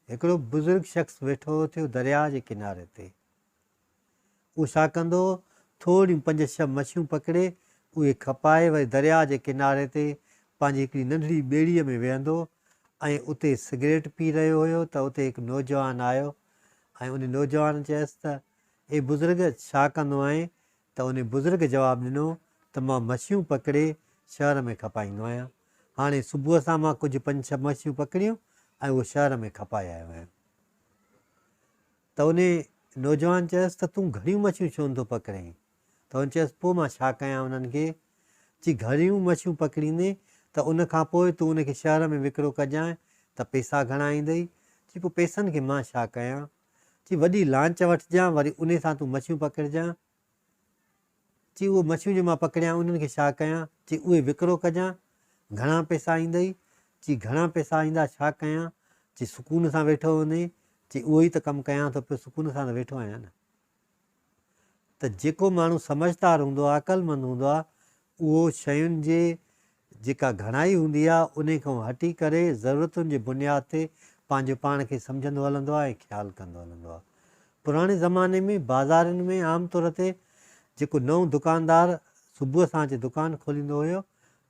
हिकिड़ो बुज़ुर्ग शख़्स वेठो थियो दरिया जे किनारे ते। उहो छा कंदो, थोरियूं 5-6 मछियूं पकिड़े उहे खपाए वरी दरिया जे किनारे ते पंहिंजी हिकिड़ी नंढड़ी ॿेड़ीअ में वेहंदो ऐं उते सिगरेट पी रहियो हुयो त उते हिकु नौजवान आयो ऐं उन नौजवान चयसि त ए बुज़ुर्ग छा कंदो आहीं? त उन बुज़ुर्ग जवाबु ॾिनो त मां मछियूं पकिड़े शहर में खपाईंदो आहियां। हाणे सुबुह सां मां कुझु 5-6 मछियूं पकिड़ियूं ऐं उहो शहर में खपाए आयो आहियां। त उन नौजवान चयसि त तूं घणियूं मछियूं छो नथो पकिड़ें? त हुन चयसि पोइ मां छा कयां उन्हनि खे? चई घणियूं मछियूं पकिड़ींदे त उन खां पोइ तूं उनखे शहर में विकिरो कजांइ त पैसा घणा ईंदई? चई पोइ पैसनि खे मां छा कयां? चई वॾी लांच वठिजांइ वरी उन सां तूं मछियूं पकिड़िजांइ। चई उहो मछियूं जो मां पकिड़ियां उन्हनि खे छा कयां? चई उहे विकिरो कजांइ, घणा पैसा ईंदई? चई घणा पैसा ईंदा छा कयां? चई सुकून सां वेठो हूंदे। चई उहो ई त कमु कयां थो पियो, सुकून सां त वेठो आहियां न। त जेको माण्हू समझदार हूंदो आहे, अक़लमंद हूंदो आहे, उहो शयुनि जे जेका घणाई हूंदी आहे उन खां हटी करे ज़रूरतुनि जे बुनियाद ते पंहिंजो पाण खे सम्झंदो हलंदो आहे ऐं ख़्यालु कंदो हलंदो आहे। पुराणे ज़माने में बाज़ारुनि में आम तौर ते जेको नओं दुकानदार सुबुह सां अची दुकानु खोलींदो हुयो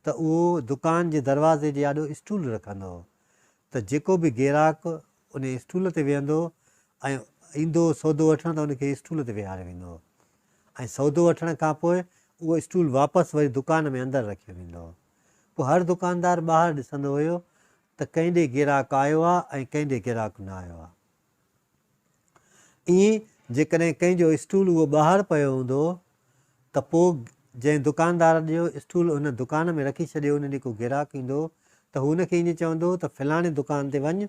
त उहो दुकान जे दरवाज़े जे आॾो स्टूल रखंदो हो त जेको बि ग्राहक उन स्टूल ते वेहंदो ऐं ईंदो सौदो वठणु त उनखे स्टूल ते वेहारे वेंदो हो ऐं सौदो वठण खां पोइ उहो स्टूल वापसि वरी दुकान में अंदरि रखियो वेंदो हो। पोइ हर दुकानदार ॿाहिरि ॾिसंदो हुयो त कंहिं ॾे ग्राहक आयो आहे ऐं कंहिं ॾे ग्राहक न आयो आहे। ईअं जेकॾहिं कंहिंजो स्टूल उहो ॿाहिरि पियो हूंदो त पोइ जंहिं दुकानदार जो स्टूल हुन दुकान में रखी छॾियो उन ॾींहुं को ग्राहक ईंदो त हुनखे ईअं चवंदो त फलाणे दुकान ते वञु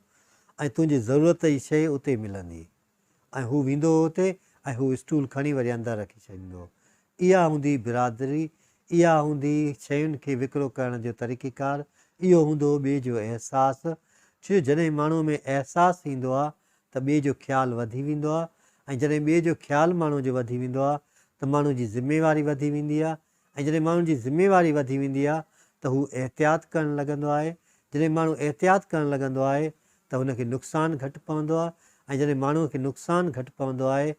ऐं तुंहिंजी ज़रूरत जी शइ उते मिलंदी ऐं हू वेंदो हो उते ऐं हू स्टूल खणी वरी अंदरि रखी छॾींदो। इहा हूंदी बिरादरी, इहा हूंदी शयुनि खे विकिरो करण जो तरीक़ेकार, इहो हूंदो ॿिए जो अहसासु। छो जॾहिं माण्हूअ में अहसासु ईंदो आहे त ॿिए जो ख़्यालु वधी वेंदो आहे ऐं जॾहिं ॿिए जो ख़्यालु माण्हू जो वधी वेंदो आहे त माण्हू जी ज़िमेवारी वधी वेंदी आहे ऐं जॾहिं माण्हू जी ज़िमेवारी वधी वेंदी आहे त हू एहतियात करणु लॻंदो आहे। जॾहिं माण्हू एहतियात करणु लॻंदो आहे त हुनखे नुक़सानु घटि पवंदो आहे ऐं जॾहिं माण्हूअ खे नुक़सानु घटि पवंदो आहे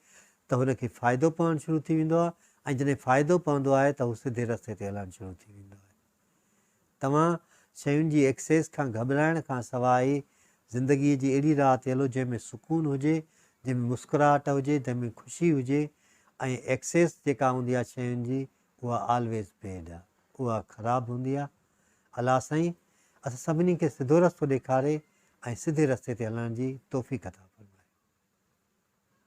त हुनखे फ़ाइदो पवणु शुरू थी वेंदो आहे ऐं जॾहिं फ़ाइदो पवंदो आहे त हू सिधे रस्ते ते हलणु शुरू थी वेंदो आहे। तव्हां शयुनि जी एक्सेस खां घबराइण खां सवाइ ज़िंदगीअ जी अहिड़ी राह ते हलो जंहिंमें सुकूनु हुजे, जंहिंमें मुस्कुराहट हुजे, जंहिंमें ख़ुशी हुजे ऐं एक्सेस जेका हूंदी आहे शयुनि जी उहा ऑलवेज़ बैड आहे, उहा ख़राबु हूंदी आहे। अला साईं असां सभिनी खे सिधो रस्तो ॾेखारे ऐं सिधे रस्ते ते हलण जी तौफ़ीक़ अता